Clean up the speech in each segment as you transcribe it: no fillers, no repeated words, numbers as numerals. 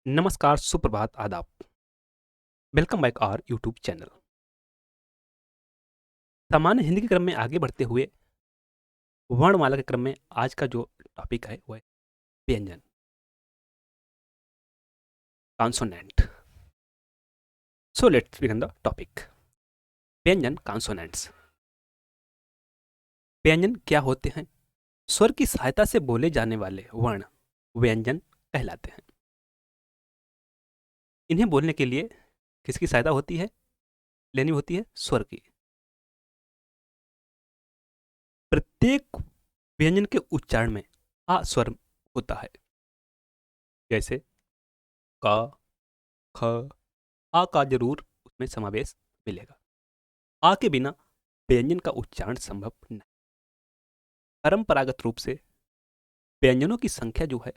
नमस्कार, सुप्रभात, आदाब। Welcome back our YouTube channel. सामान्य हिंदी के क्रम में आगे बढ़ते हुए वर्णमाला के क्रम में आज का जो टॉपिक है वो है व्यंजन, consonant. So let's begin the topic. व्यंजन, कॉन्सोनेंट्स। व्यंजन क्या होते हैं? स्वर की सहायता से बोले जाने वाले वर्ण व्यंजन कहलाते हैं। इन्हें बोलने के लिए किसकी सहायता होती है? लेनी होती है स्वर की। प्रत्येक व्यंजन के उच्चारण में आ स्वर होता है, जैसे क, ख, आ का जरूर उसमें समावेश मिलेगा। आ के बिना व्यंजन का उच्चारण संभव नहीं। परंपरागत रूप से व्यंजनों की संख्या जो है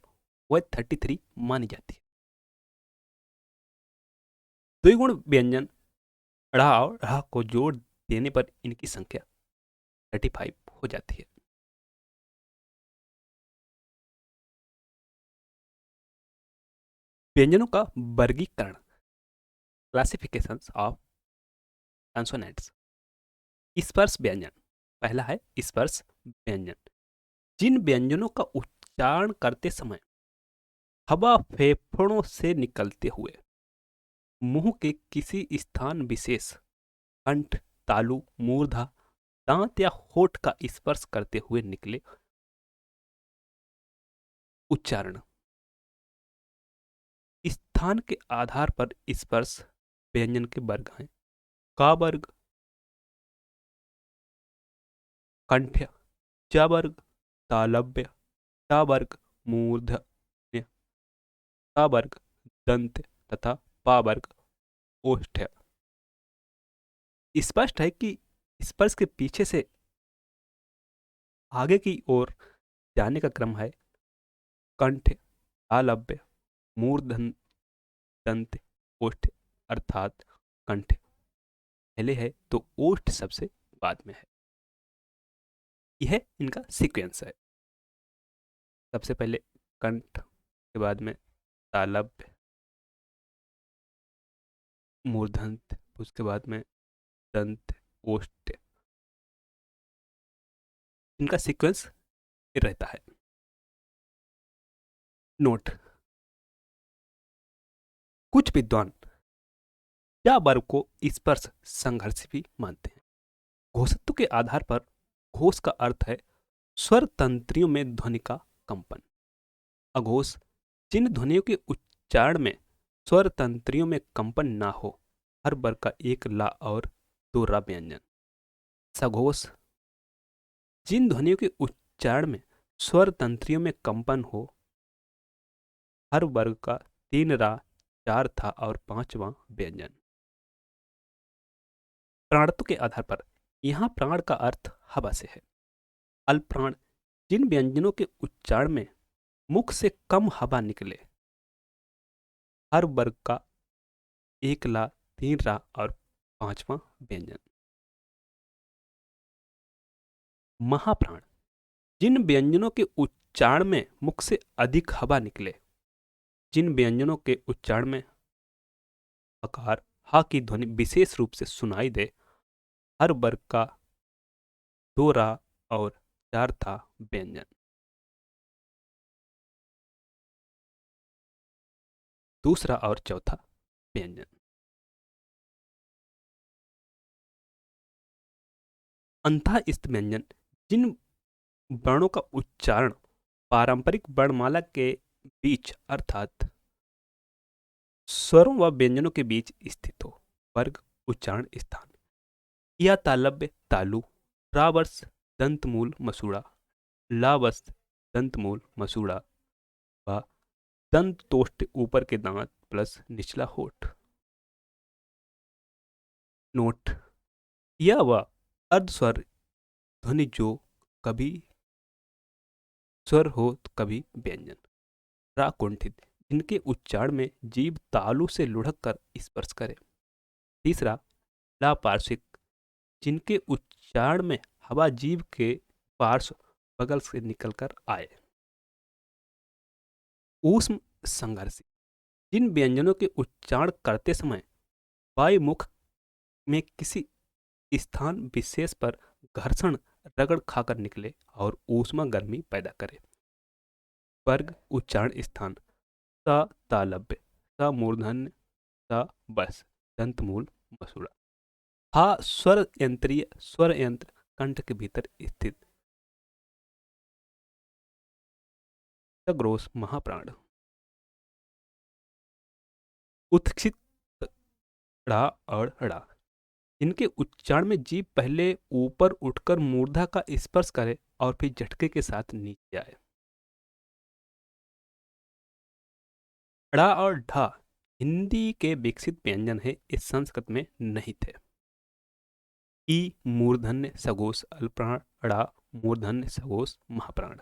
वह 33 मानी जाती है। द्विगुण व्यंजन ढ़ और ढ़ को जोड़ देने पर इनकी संख्या 35 हो जाती है। व्यंजनों का वर्गीकरण, क्लासिफिकेशन ऑफ कॉन्सोनेंट्स। स्पर्श व्यंजन, पहला है स्पर्श व्यंजन। जिन व्यंजनों का उच्चारण करते समय हवा फेफड़ों से निकलते हुए मुंह के किसी स्थान विशेष, कंठ, तालु, मूर्धा, दांत या होठ का स्पर्श करते हुए निकले उच्चारण। स्थान के आधार पर स्पर्श व्यंजन के वर्ग हैं। का वर्ग, कंठ्य, च वर्ग, तालव्य, टा वर्ग, मूर्धन्य, ता वर्ग, दंत तथा पा वर्ग, ओष्ठ्य। स्पष्ट है कि स्पर्श के पीछे से आगे की ओर जाने का क्रम है कंठ, तालव्य, मूर्धन, दंत, ओष्ठ, अर्थात कंठ पहले है तो ओष्ठ सबसे बाद में है। यह इनका सीक्वेंस है। सबसे पहले कंठ के बाद में तालव्य, मूर्धन्य, उसके बाद में दंत, ओष्ठ। इनका सीक्वेंस रहता है। नोट, कुछ विद्वान या वर्ग को स्पर्श संघर्ष भी मानते हैं। घोषत्व के आधार पर घोष का अर्थ है स्वर तंत्रियों में ध्वनि का कंपन। अघोष, जिन ध्वनियों के उच्चारण में स्वर तंत्रियों में कंपन ना हो, हर वर्ग का एक ला और दो रा व्यंजन। सघोष, जिन ध्वनियों के उच्चारण में स्वर तंत्रियों में कंपन हो, हर वर्ग का तीन रा, चार था और पांचवा व्यंजन। प्राणत्व के आधार पर यहां प्राण का अर्थ हवा से है। अल्पप्राण, जिन व्यंजनों के उच्चारण में मुख से कम हवा निकले, हर वर्ग का एक ला, तीन रा और पांचवा व्यंजन। महाप्राण, जिन व्यंजनों के उच्चारण में मुख से अधिक हवा निकले, जिन व्यंजनों के उच्चारण में अकार हा की ध्वनि विशेष रूप से सुनाई दे, हर वर्ग का दो रा और चार था व्यंजन। दूसरा और चौथा व्यंजन। अंतःस्थ व्यंजन, जिन वर्णों का उच्चारण पारंपरिक वर्णमाला के बीच अर्थात स्वरों व व्यंजनों के बीच स्थित हो। वर्ग, उच्चारण स्थान। या तालव्य, तालु, रावर्ष, दंतमूल, मसूड़ा, लावस, दंतमूल, मसूड़ा व दंतोष्ठ ऊपर के दांत प्लस निचला होठ। नोट, यह वह अर्धस्वर ध्वनि जो कभी स्वर हो तो कभी व्यंजन। राकुंठित, जिनके उच्चारण में जीभ तालु से लुढ़क कर स्पर्श करे। तीसरा, लापार्श्विक, जिनके उच्चारण में हवा जीभ के पार्श्व बगल से निकलकर आए। ऊष्म संघर्षी, जिन व्यंजनों के उच्चारण करते समय वायुमुख में किसी स्थान विशेष पर घर्षण रगड़ खाकर निकले और ऊष्मा गर्मी पैदा करे। वर्ग उच्चारण स्थान: स तालव्य, स मूर्धन्य, स बस, दंतमूल, मसूड़ा। हा स्वर यंत्रीय स्वर यंत्र कंठ के भीतर स्थित सग्रोस महाप्राण। उत्क्षिप्त ड़ा और ड़ा, इनके उच्चारण में जीभ पहले ऊपर उठकर मूर्धा का स्पर्श करे और फिर झटके के साथ नीचे आए। ड़ा और ढा हिंदी के विकसित व्यंजन है, इस संस्कृत में नहीं थे। ई मूर्धन्य सगोस अल्पप्राण, ड़ा मूर्धन्य सगोस महाप्राण।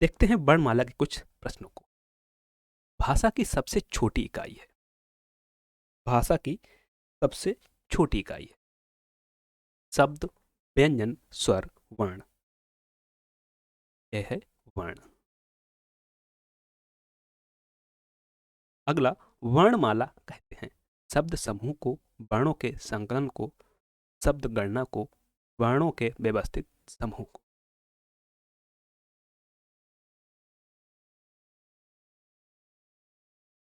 देखते हैं वर्णमाला के कुछ प्रश्नों को। भाषा की सबसे छोटी इकाई है। भाषा की सबसे छोटी इकाई है। शब्द, व्यंजन, स्वर, वर्ण। यह है वर्ण। अगला वर्णमाला कहते हैं शब्द समूह को, वर्णों के संकलन को, शब्द गणना को, वर्णों के व्यवस्थित समूह को।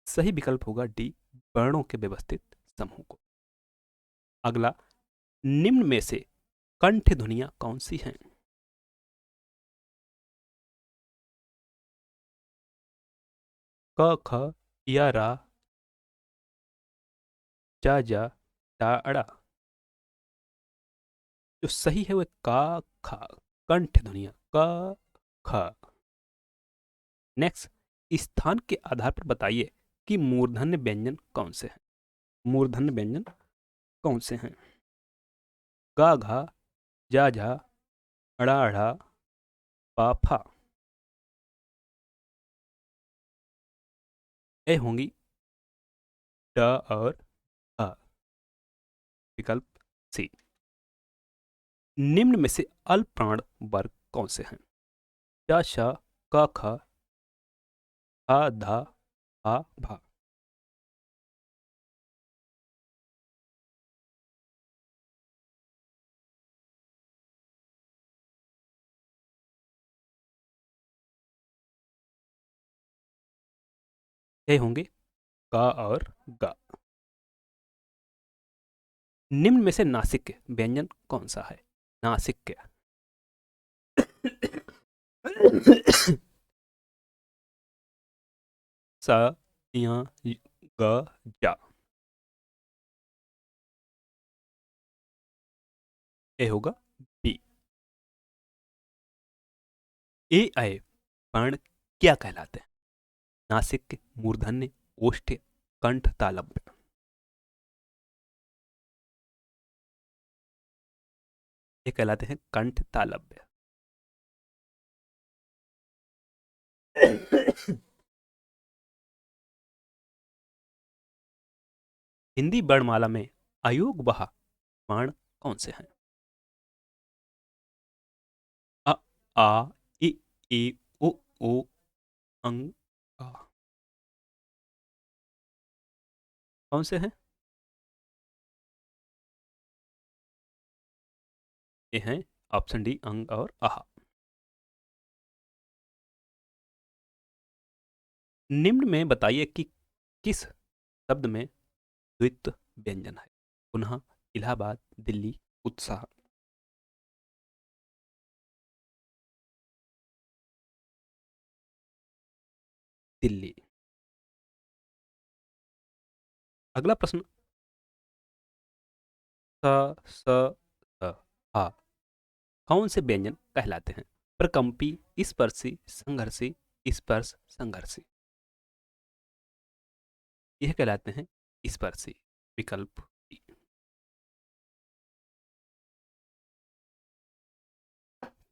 सही विकल्प होगा डी, वर्णों के व्यवस्थित समूह को। अगला, निम्न में से कंठ ध्वनियां कौन सी हैं? क ख या रा, जा जा, टा अड़ा। जो सही है वह का खा, कंठ ध्वनियां क ख। नेक्स्ट, स्थान के आधार पर बताइए कि मूर्धन्य व्यंजन कौन से हैं। मूर्धन्य व्यंजन कौन से हैं? गा घा, जा झा, अड़ा अड़ा, पा फा। ए होंगी ड और अ। विकल्प सी। निम्न में से अल्प प्राण वर्ग कौन से हैं? च श, क ख, आ धा, आ भा। ये होंगे क और ग। निम्न में से नासिक व्यंजन कौन सा है? नासिक स, य, ग, जा। ये होगा बी। ए आए वर्ण क्या कहलाते हैं? नासिक, मूर्धन्य, ओष्ठ्य, कंठ, तालव्य। ये कहलाते हैं कंठ तालव्य। हिंदी वर्णमाला में अयोग वह वर्ण कौन से हैं? अ, आ, इ, ई, उ, अंग, आ। कौन से हैं? ये हैं ऑप्शन डी, अंग और आहा। निम्न में बताइए कि किस शब्द में द्वित्व व्यंजन है? पुनः, इलाहाबाद, दिल्ली, उत्साह। दिल्ली। अगला प्रश्न, स, स, स, आ कौन से व्यंजन कहलाते हैं? प्रकंपी, स्पर्शी, संघर्षी, स्पर्श संघर्षी। यह कहलाते हैं स्पर्शी। विकल्प डी।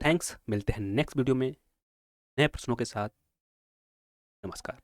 थैंक्स, मिलते हैं नेक्स्ट वीडियो में नए प्रश्नों के साथ। नमस्कार।